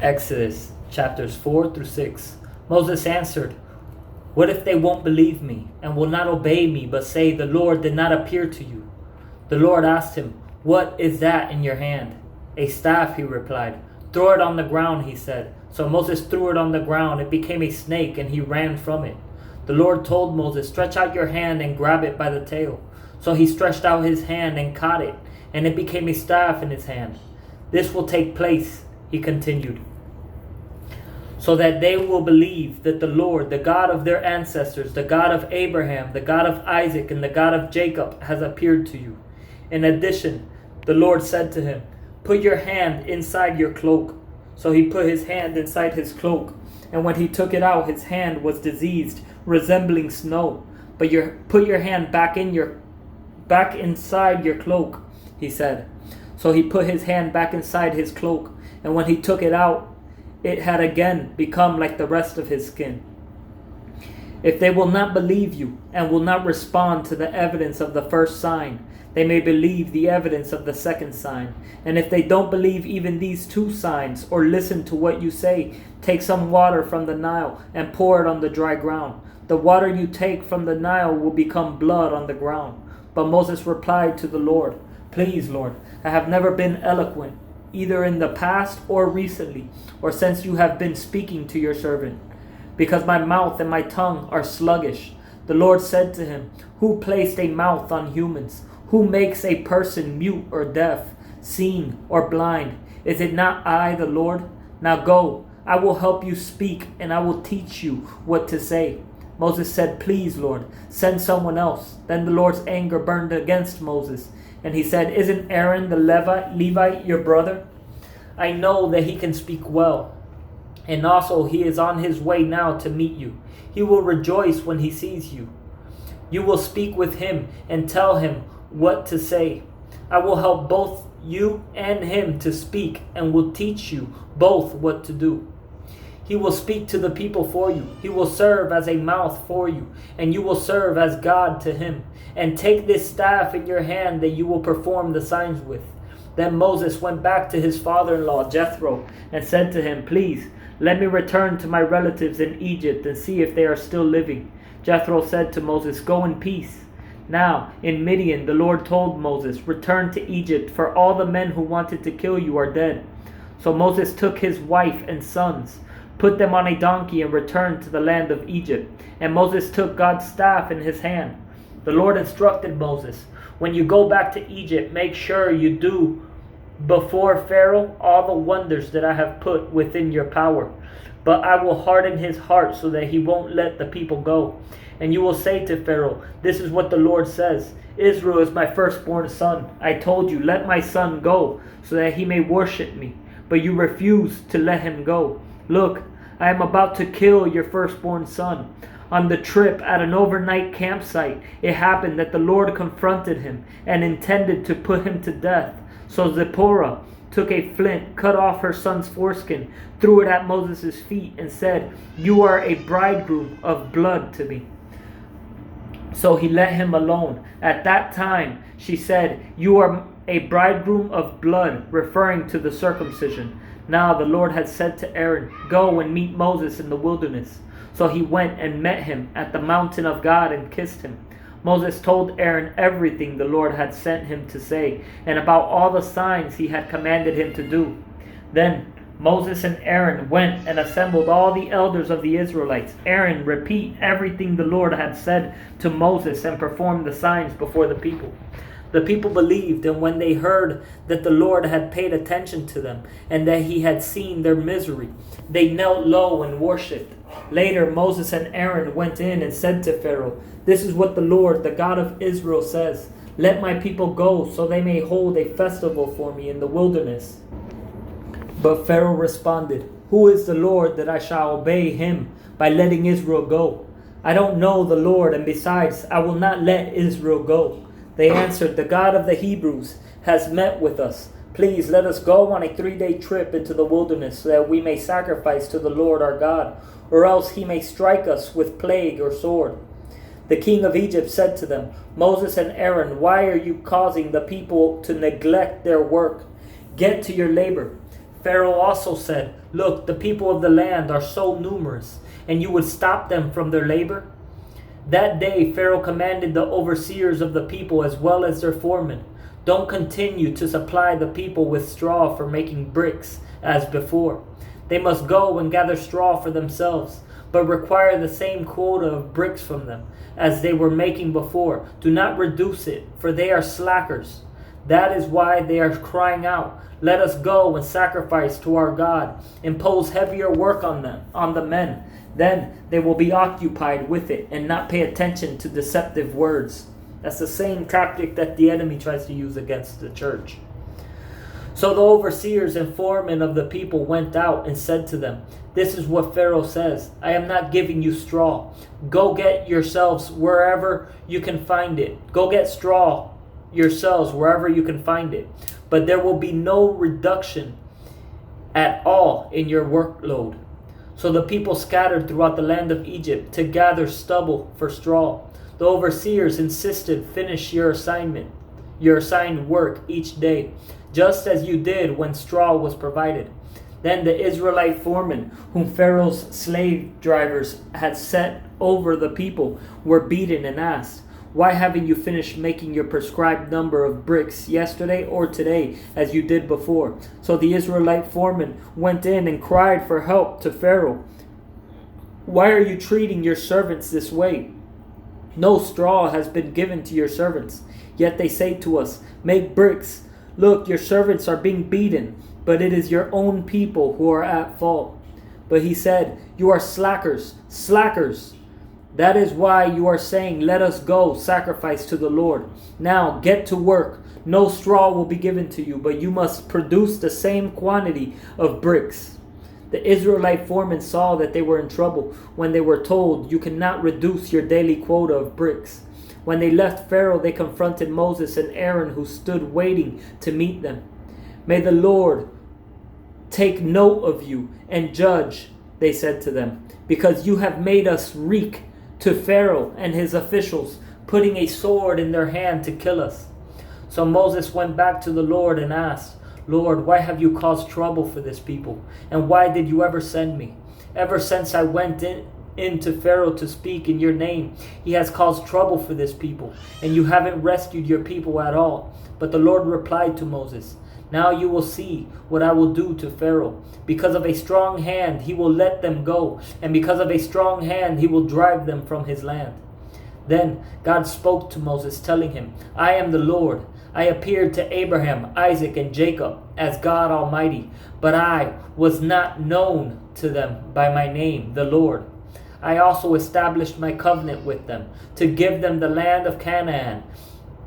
Exodus chapters 4 through 6. Moses answered, "What if they won't believe me and will not obey me, but say, 'The Lord did not appear to you'?" The Lord asked him, "What is that in your hand?" "A staff," he replied. "Throw it on the ground," he said. So Moses threw it on the ground. It became a snake, and he ran from it. The Lord told Moses, "Stretch out your hand and grab it by the tail." So he stretched out his hand and caught it, and it became a staff in his hand. "This will take place," he continued, "so that they will believe that the Lord, the God of their ancestors, the God of Abraham, the God of Isaac, and the God of Jacob, has appeared to you." In addition, the Lord said to him, "Put your hand inside your cloak." So he put his hand inside his cloak, and when he took it out, his hand was diseased, resembling snow. "But put your hand back inside your cloak," he said. So he put his hand back inside his cloak, and when he took it out, it had again become like the rest of his skin. If they will not believe you and will not respond to the evidence of the first sign, they may believe the evidence of the second sign. And if they don't believe even these two signs or listen to what you say, take some water from the Nile and pour it on the dry ground. The water you take from the Nile will become blood on the ground. But Moses replied to the Lord, "Please, Lord, I have never been eloquent, either in the past or recently, or since you have been speaking to your servant, because my mouth and my tongue are sluggish." The Lord said to him, "Who placed a mouth on humans? Who makes a person mute or deaf, seeing or blind? Is it not I, the Lord? Now go, I will help you speak, and I will teach you what to say." Moses said, "Please, Lord, send someone else." Then the Lord's anger burned against Moses, and he said, "Isn't Aaron the Levite your brother? I know that he can speak well, and also he is on his way now to meet you. He will rejoice when he sees you. You will speak with him and tell him what to say. I will help both you and him to speak, and will teach you both what to do. He will speak to the people for you. He will serve as a mouth for you, and you will serve as God to him. And take this staff in your hand that you will perform the signs with." Then Moses went back to his father-in-law Jethro and said to him, "Please, let me return to my relatives in Egypt and see if they are still living." Jethro said to Moses, "Go in peace." Now, in Midian, the Lord told Moses, "Return to Egypt, for all the men who wanted to kill you are dead." So Moses took his wife and sons, put them on a donkey, and returned to the land of Egypt. And Moses took God's staff in his hand. The Lord instructed Moses, "When you go back to Egypt, make sure you do before Pharaoh all the wonders that I have put within your power. But I will harden his heart so that he won't let the people go. And you will say to Pharaoh, 'This is what the Lord says. Israel is my firstborn son. I told you, let my son go so that he may worship me. But you refused to let him go. Look, I am about to kill your firstborn son.'" On the trip at an overnight campsite, it happened that the Lord confronted him and intended to put him to death. So Zipporah took a flint, cut off her son's foreskin, threw it at Moses' feet, and said, "You are a bridegroom of blood to me." So he let him alone. At that time, she said, "You are a bridegroom of blood," referring to the circumcision. Now the Lord had said to Aaron, "Go and meet Moses in the wilderness." So he went and met him at the mountain of God and kissed him. Moses told Aaron everything the Lord had sent him to say, and about all the signs he had commanded him to do. Then Moses and Aaron went and assembled all the elders of the Israelites. Aaron repeat everything the Lord had said to Moses and performed the signs before the people. The people believed, and when they heard that the Lord had paid attention to them and that he had seen their misery, they knelt low and worshipped. Later, Moses and Aaron went in and said to Pharaoh, "This is what the Lord, the God of Israel, says. Let my people go so they may hold a festival for me in the wilderness." But Pharaoh responded, "Who is the Lord that I shall obey him by letting Israel go? I don't know the Lord, and besides, I will not let Israel go." They answered, "The God of the Hebrews has met with us. Please let us go on a 3-day trip into the wilderness so that we may sacrifice to the Lord our God, or else he may strike us with plague or sword." The king of Egypt said to them, "Moses and Aaron, why are you causing the people to neglect their work? Get to your labor." Pharaoh also said, "Look, the people of the land are so numerous, and you would stop them from their labor?" That day Pharaoh commanded the overseers of the people as well as their foremen, "Don't continue to supply the people with straw for making bricks as before. They must go and gather straw for themselves, but require the same quota of bricks from them as they were making before. Do not reduce it, for they are slackers. That is why they are crying out, 'Let us go and sacrifice to our God.' Impose heavier work on them, on the men. Then they will be occupied with it and not pay attention to deceptive words." That's the same tactic that the enemy tries to use against the church. So the overseers and foremen of the people went out and said to them, "This is what Pharaoh says. I am not giving you straw. Go get yourselves wherever you can find it. Go get straw yourselves wherever you can find it. But there will be no reduction at all in your workload." So the people scattered throughout the land of Egypt to gather stubble for straw. The overseers insisted, "Finish your assigned work each day, just as you did when straw was provided." Then the Israelite foremen, whom Pharaoh's slave drivers had set over the people, were beaten and asked, "Why haven't you finished making your prescribed number of bricks yesterday or today, as you did before?" So the Israelite foreman went in and cried for help to Pharaoh. "Why are you treating your servants this way? No straw has been given to your servants. Yet they say to us, 'Make bricks.' Look, your servants are being beaten, but it is your own people who are at fault." But he said, "You are slackers, slackers. That is why you are saying, 'Let us go sacrifice to the Lord.' Now get to work. No straw will be given to you, but you must produce the same quantity of bricks." The Israelite foremen saw that they were in trouble when they were told, "You cannot reduce your daily quota of bricks." When they left Pharaoh, they confronted Moses and Aaron, who stood waiting to meet them. "May the Lord take note of you and judge," they said to them, "because you have made us reek to Pharaoh and his officials, putting a sword in their hand to kill us." So Moses went back to the Lord and asked, "Lord, why have you caused trouble for this people? And why did you ever send me? Ever since I went into Pharaoh to speak in your name, he has caused trouble for this people, and you haven't rescued your people at all." But the Lord replied to Moses, "Now you will see what I will do to Pharaoh. Because of a strong hand he will let them go, and because of a strong hand he will drive them from his land." Then God spoke to Moses, telling him, "I am the Lord. I appeared to Abraham, Isaac, and Jacob as God Almighty, but I was not known to them by my name, the Lord. I also established my covenant with them to give them the land of Canaan,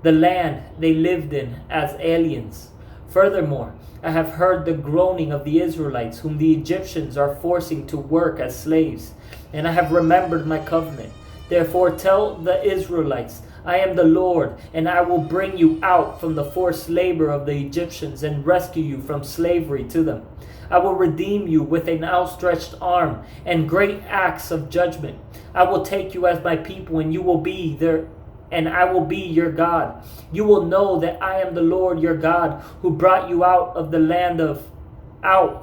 the land they lived in as aliens. Furthermore, I have heard the groaning of the Israelites, whom the Egyptians are forcing to work as slaves, and I have remembered my covenant. Therefore tell the Israelites, I am the Lord, and I will bring you out from the forced labor of the Egyptians and rescue you from slavery to them. I will redeem you with an outstretched arm and great acts of judgment. I will take you as my people, and you will be there, and I will be your God. You will know that I am the Lord your God, who brought you out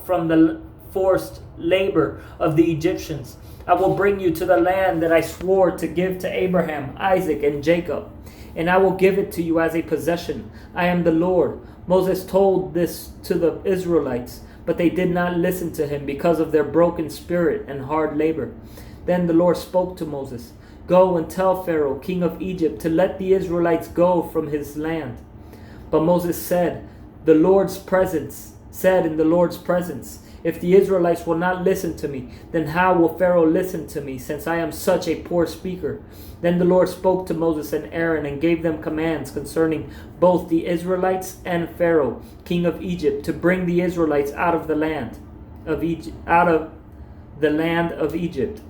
from the forced labor of the Egyptians. I will bring you to the land that I swore to give to Abraham, Isaac, and Jacob, and I will give it to you as a possession. I am the Lord." Moses told this to the Israelites, but they did not listen to him because of their broken spirit and hard labor. Then the Lord spoke to Moses, "Go and tell Pharaoh, king of Egypt, to let the Israelites go from his land." But Moses said in the Lord's presence, "If the Israelites will not listen to me, then how will Pharaoh listen to me, since I am such a poor speaker?" Then the Lord spoke to Moses and Aaron and gave them commands concerning both the Israelites and Pharaoh, king of Egypt, to bring the Israelites out of the land of Egypt.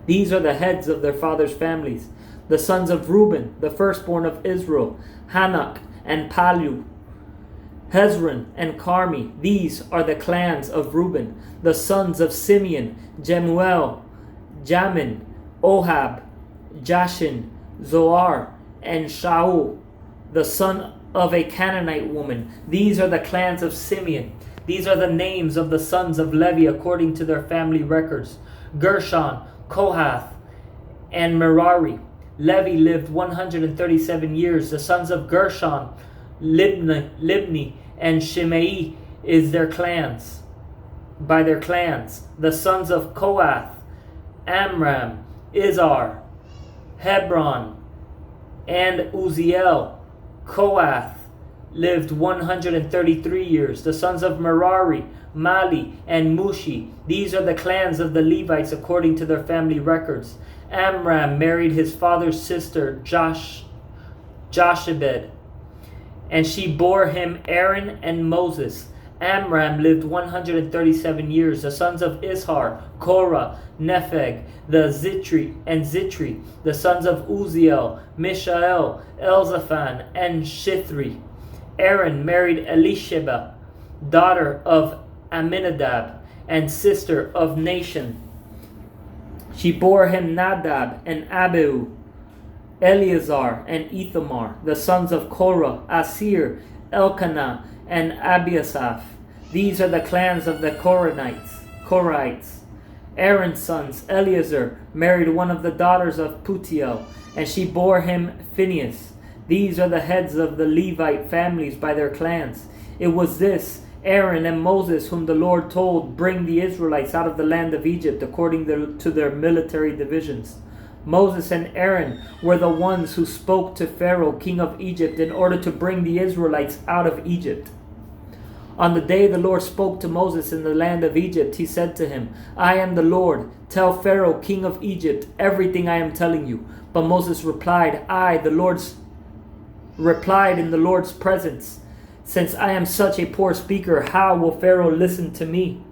These are the heads of their fathers' families: the sons of Reuben, the firstborn of Israel, Hanok and Palu, Hezron and Carmi. These are the clans of Reuben. The sons of Simeon, Jemuel, Jamin, Ohab, Jashin, Zoar, and Shaul, the son of a Canaanite woman. These are the clans of Simeon. These are the names of the sons of Levi according to their family records: Gershon, Kohath, and Merari. Levi lived 137 years. The sons of Gershon, Libni, and Shimei is their clans. By their clans, the sons of Kohath, Amram, Izhar, Hebron, and Uziel. Kohath lived 133 years. The sons of Merari, Mali, and Mushi. These are the clans of the Levites according to their family records. Amram married his father's sister, Jochebed, and she bore him Aaron and Moses. Amram lived 137 years. The sons of Ishar, Korah, Nepheg, the Zitri. The sons of Uziel, Mishael, Elzaphan, and Shithri. Aaron married Elisheba, daughter of Aminadab, and sister of Nahshon. She bore him Nadab and Abihu, Eleazar and Ithamar. The sons of Korah, Asir, Elkanah, and Abiasaph. These are the clans of the Korahites. Aaron's sons, Eleazar, married one of the daughters of Putiel, and she bore him Phinehas. These are the heads of the Levite families by their clans. It was this Aaron and Moses whom the Lord told, bring the Israelites out of the land of Egypt according to their military divisions. Moses and Aaron were the ones who spoke to Pharaoh, king of Egypt, in order to bring the Israelites out of Egypt. On the day the Lord spoke to Moses in the land of Egypt, he said to him, I am the Lord. Tell Pharaoh, king of Egypt, everything I am telling you. But Moses replied in the Lord's presence, since I am such a poor speaker, how will Pharaoh listen to me?